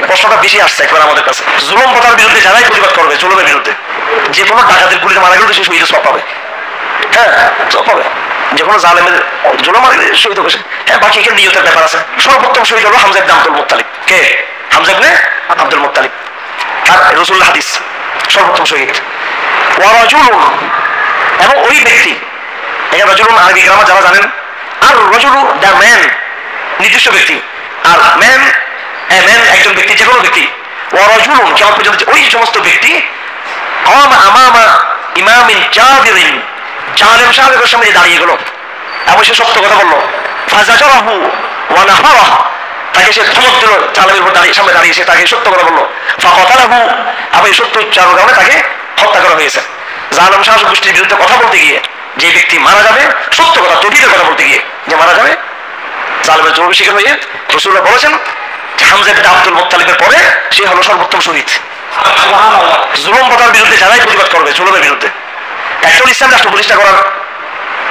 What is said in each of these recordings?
প্রশ্নটা বেশি আসছে একবার আমাদের কাছে। জুলুম প্রথার বিরুদ্ধে যারাই প্রতিবাদ করবে, জুলুমের বিরুদ্ধে, যে কোনো ডাকাতের গুলিতে মারা গেলে সে শহীদ সব পাবে। হ্যাঁ, সব পাবে। যে কোনো জালেমের জুলুম মারা গেলে শহীদ হবে। হ্যাঁ, বাকি এখানে নিয়তের ব্যাপার আছে। সর্বোত্তম শহীদ হলো হামজা ইবনে আব্দুল মুত্তালিব। কে? হামজা ইবনে আব্দুল মুত্তালিব, তার রাসূলুল্লাহ হাদিস সর্বোত্তম শহীদ। ওয়া রাজুলুন, এবং ওই ব্যক্তি, এখানে রাজুলুন আরবি গ্রামার যারা জানেন, আর রাজুলু দ্য ম্যান নির্দিষ্ট ব্যক্তি, আর ম্যান ম্যান একজন ব্যক্তি, যে কোনো ব্যক্তি। ওয়া রাজুলুন কিয়ামত পর্যন্ত ওই সমস্ত ব্যক্তি কামা আমামা ইমামিন জাবিরিন, জালেম সাহেবের সামনে দাঁড়িয়ে গেল এবং সে সত্য কথা বলল। ফাজাজারাহু ওয়া নাহারাহু, তাকে সে ধমক দিল, জালেমের উপর দাঁড়িয়ে সামনে দাঁড়িয়ে সে তাকে সত্য কথা বলল। ফাকাতালাহু, এবং এই সত্য উচ্চারণের কারণে তাকে হত্যা করা হয়েছে। জালেম শাসক গোষ্ঠীর বিরুদ্ধে কথা বলতে গিয়ে যে ব্যক্তি মারা যাবে, সত্য কথা তৌহিদের কথা বলতে গিয়ে যে মারা যাবে, জালেমের জবাবে শিকার হয়ে রাসূলুল্লাহ বলেছেন হামজা ইবনে আব্দুল মুত্তালিবের পরে সে হলো সর্বোত্তম শহীদ। জুলুম প্রথার বিরুদ্ধে যারাই প্রতিবাদ করবে, জুলুমের বিরুদ্ধে, একটা ইসলাম রাষ্ট্র প্রতিষ্ঠা করার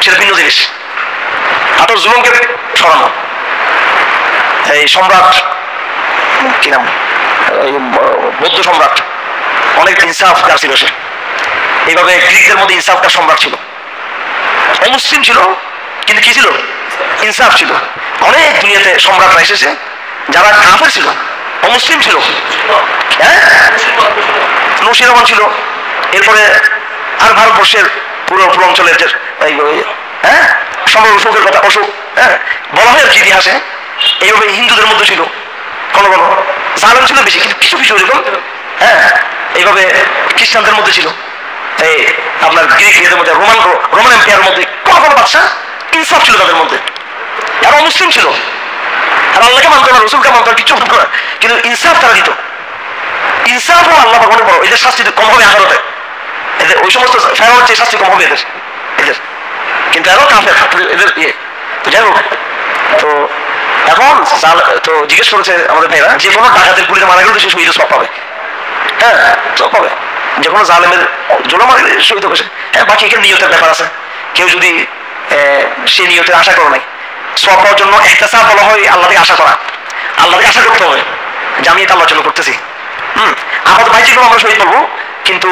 সেটা ভিন্ন জিনিস, আর জুলুমকে সরানো। এই সম্রাট কি নাম, বৌদ্ধ সম্রাট, অনেক ইনসাফ যার ছিল সে, এইভাবে গ্রিকদের মধ্যে ইনসাফ তার সম্রাট ছিল, অমুসলিম ছিল কিন্তু কি ছিল, ইনসাফ ছিল। অনেক দুনিয়াতে সম্রাটরা এসেছে যারা কাফের ছিল, অমুসলিম ছিল। হ্যাঁ, নূশিরমান ছিল, এরপরে আর ভারতবর্ষের পুরো অঞ্চলের যে হ্যাঁ সম্রাট অশোকের কথা, অশোক, হ্যাঁ বলা হয় আর কি ইতিহাসে। এইভাবে হিন্দুদের মধ্যে ছিল, কোনো কোনো জালেম ছিল বেশি, কিন্তু কিছু কিছু এরকম হ্যাঁ এইভাবে খ্রিস্টানদের মধ্যে ছিল, এই আপনার গ্রিক এদের মধ্যে, রোমান এম্পায়ারের মধ্যে কোনো কোনো বাদশা ইনসাফ ছিল তাদের মধ্যে, আর মুসলিম ছিল, আর আল্লাহকে মানতো না, রসুলকে মানতো না, কিছু মানতো না, কিন্তু ইনসাফ তারা দিত। ইনসাফ ও আল্লাহ অনেক বড়, এদের শাস্তি কম হবে আদালতে, এদের ওই সমস্ত ফেরানোর চেয়ে শাস্তি কম হবে এদের এদের কিন্তু এরাও কাফের এদের ইয়ে। তো যাই হোক, তো এখন তো জিজ্ঞেস করেছে আমাদের ভাইরা, যে কোনো ডাকাতের গুলিতে মারা গেলে সে শহীদ সব পাবে। হ্যাঁ, সব পাবে, যে কোনো জালেমের জোলা মারা গেলে শহীদ হবে। হ্যাঁ, বাকি এখানে নিয়তের ব্যাপার আছে। কেউ যদি সে নিয়তের আশা করে নাই, সব পাওয়ার জন্য ইহতিসাব বলা হয় আল্লাহ থেকে আশা করা, আল্লাহ থেকে আশা করতে হবে যে আমি এটা আল্লাহর জন্য করতেছি। আমাদের ভাই যেগুলো আমরা শহীদ বলবো, কিন্তু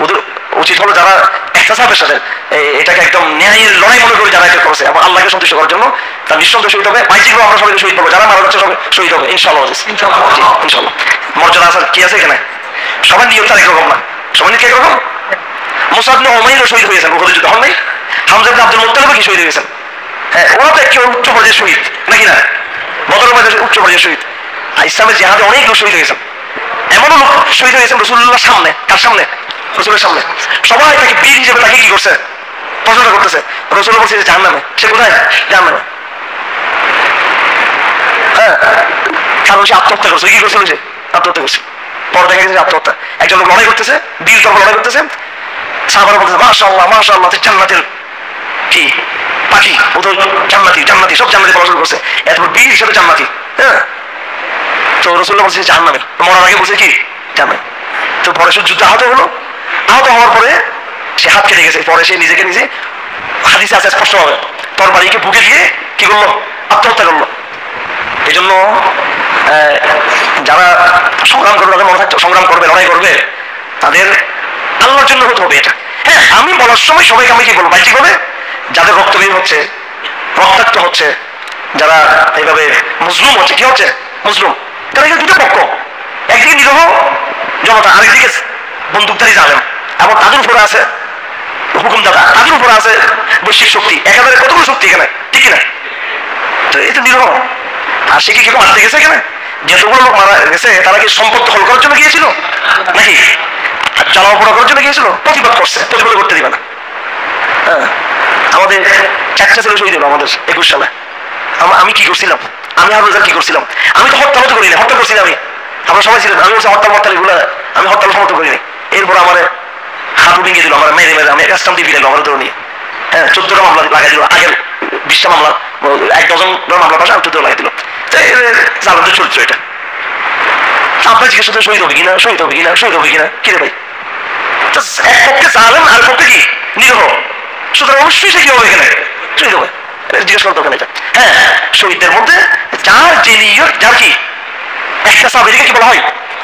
ওদের উচিত হলো যারা ইহতিসাবের সাথে এটাকে একদম ন্যায়ের লড়াই মনে করে যারা এটা করছে এবং আল্লাহকে সন্তুষ্ট করার জন্য, তার নিঃসন্দেহে শহীদ হবে। ভাই যেগুলো আমরা সবাইকে শহীদ বলবো, যারা মারা যাচ্ছে সবাই শহীদ হবে ইনশাআল্লাহ। ইনশাআল্লাহ মর্যাদা আছে কি আছে এখানে, সবার নিয়ত তার একরকম না, সবার নিয়ত একরকম। মুসাব ইবনে উমাইরও শহীদ হয়েছেন উহুদের যুদ্ধে, হন নাই? হামজা ইবনে আব্দুল মুত্তালিবও কি শহীদ হয়েছেন? হ্যাঁ, ওরা তো একেবারে উচ্চ পর্যায়ের শহীদ নাকি না, বদরের মধ্যে উচ্চ পর্যায়ের শহীদ। আর ইসলামের জিহাদে অনেক লোক শহীদ হয়েছেন, এমনও লোক শহীদ হয়েছেন রাসূলুল্লাহর সামনে। কার সামনে? রাসূলের সামনে। সবাই তাকে বীর হিসেবে তাকে কি করছে, প্রশংসা করতেছে। রাসূল বলছে যে জাহান্নামে, সে কোথায়? জাহান্নামে। হ্যাঁ, কারণ সে আত্মহত্যা করছে। কি করছিল সে? আত্মহত্যা করছে। পরে দেখা গেছে আত্মহত্যা। একজন লোক লড়াই করতেছে, বীর তর্ক লড়াই করতেছে, সাহাবারা বলতেছে মাশাআল্লাহ মাশাআল্লাহ, জান্নাতের কি পাখি, ও তো জান্নাতি জান্নাতি, সব জান্নাতি পড়াশোনা করছে, এরপর বীর হিসেবে জান্নাতি। হ্যাঁ, তো রাসূলুল্লাহ বলছে জাহান্নামে, মরার আগে বলছে কি জাহান্নামে। তো পরে সে যুদ্ধে আহত হলো, আহত হওয়ার পরে সে হাত কেটে গেছে, পরে সে নিজেকে নিজে, হাদিসে আছে স্পষ্ট হবে, তরবারিকে বুকে দিয়ে কি করলো, আত্মহত্যা করলো। এই জন্য যারা সংগ্রাম করবে, তাদের মনে থাকতে সংগ্রাম করবে, লড়াই করবে, তাদের আল্লাহর জন্য হতে হবে এটা। হ্যাঁ, আমি বলার সময় সবাইকে আমি কি বলবো, বাহ্যিক হবে যাদের রক্ত বের হচ্ছে, রক্তাক্ত হচ্ছে, যারা এইভাবে মুজলুম হচ্ছে, কি হচ্ছে মুজলুম, তারা এখানে দুটো পক্ষ, একদিকে নিরহ জনতা, আরেকদিকে বন্দুকধারী জালেম, এবং তাদের উপরে আছে হুকুমদাতা, তাদের উপরে আছে বৈশ্বিক শক্তি, একেবারে কতগুলো শক্তি এখানে, ঠিক না? তো এটা নিরহ। আর সে কি কেউ মারতে গেছে এখানে? যতগুলো লোক মারা গেছে তারা কি সম্পদ দখল করার জন্য গিয়েছিল নাকি জ্বালাও পোড়া করার জন্য গিয়েছিল? প্রতিবাদ করছে, প্রতিবাদ করতে দিবে না। হ্যাঁ, আমাদের চারটা ছেলে শহীদ হলো আমাদের 21 সালে। আমি কি করছিলাম, আমি আর কি করছিলাম? আমি তো হত্যা করি না, হত্যা করছি আমি, আমরা সবাই ছিলেন, আমি বলছি হত্যা এগুলো, আমি হত্যা সমর্থন করিনি। এরপর আমার হাঁটু ভেঙে দিল, আমার মেরে মেরে আমি কাস্টম দিয়ে ফিরাইলো আমার ধরে নিয়ে। হ্যাঁ, 14টা মামলা লাগাই দিল, আগের 20টা মামলা, 1 ডজন মামলা পাশে আমি 14 লাগাই দিল। জালেমদের চরিত্র এটা। আপনার জিজ্ঞেস করতে শহীদ হবে কিনা, শহীদ হবে কিনা, শহীদ হবে কিনা, কিরে ভাই? এক পক্ষে জালেম আর পক্ষে কি নিরহ, সুতরাং অবশ্যই সে কি হবে এখানে, শহীদ হবে। জিজ্ঞেস করতে হবে এটা। হ্যাঁ, শহীদদের মধ্যে যার যে নিয়ত, যার কি একটা সাব, এদিকে কি বলা হয়,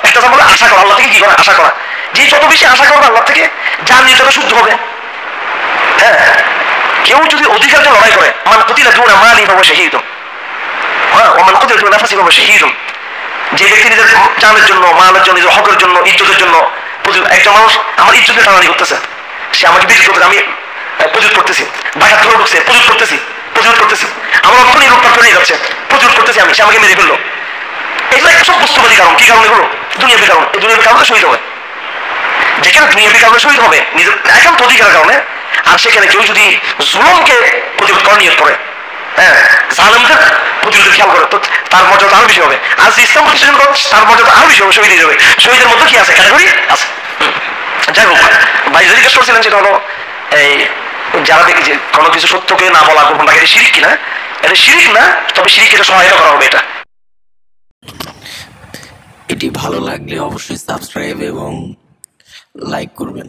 একটা সাব বলে আশা করা, আল্লাহ থেকে কি করা, আশা করা। যে যত বেশি আশা করবে আল্লাহ থেকে, যার নির্যাতন শুদ্ধ হবে। হ্যাঁ, কেউ যদি অধিকার জন্য লড়াই করে, মান কুতিলা দুনা মালি ফাহুয়া শাহীদুন, হ্যাঁ, ওয়া মান কুতিলা দুনা নাফসিহি ফাহুয়া শাহীদুন। যে ব্যক্তি নিজের জানের জন্য, মালের জন্য, নিজের হকের জন্য, ইজ্জতের জন্য, একজন মানুষ আমার ইজ্জতের টানানি করতেছে, সে আমাকে বিক্রি করতেছে, আমি প্রতিরোধ করতেছি, বাসার ধরে ঢুকছে, প্রতিরোধ করতেছি, আমার অর্থ নিয়ে রূপপাত করে যাচ্ছে, প্রতিরোধ করতেছি আমি, সে আমাকে মেরে ফেললো। এগুলো একটা সব বস্তুবাদী কারণ। কি কারণ এগুলো? দুনিয়াবী কারণ। এই দুনিয়াবী কারণে শহীদ হবে, যেখানে দুনিয়াবী কারণে শহীদ হবে নিজের একান্ত অধিকারের কারণে। আর সেখানে কেউ যদি জুলুমকে প্রতিরোধ করার নিয়ত করে, হ্যাঁ, জালেমদের প্রতিরোধের খেয়াল করে, তো তার মর্যাদা আরো বেশি হবে। আর যে ইসলাম প্রতিষ্ঠান করে তার মর্যাদা আরো বেশি হবে, শহীদ হয়ে যাবে। শহীদের মধ্যে কি আছে, ক্যাটাগরি আছে। যাই হোক, ভাই যে জিজ্ঞেস করছিলেন সেটা হলো এই যারা দেখি যে কোনো কিছু সত্যকে না বলা, গোপন রাখা, এটা শিরিক কিনা? এটা শিরিক না, তবে শিরিক এটা সহায়তা করা হবে। এটা এটি ভালো লাগলে অবশ্যই সাবস্ক্রাইব এবং লাইক করবেন।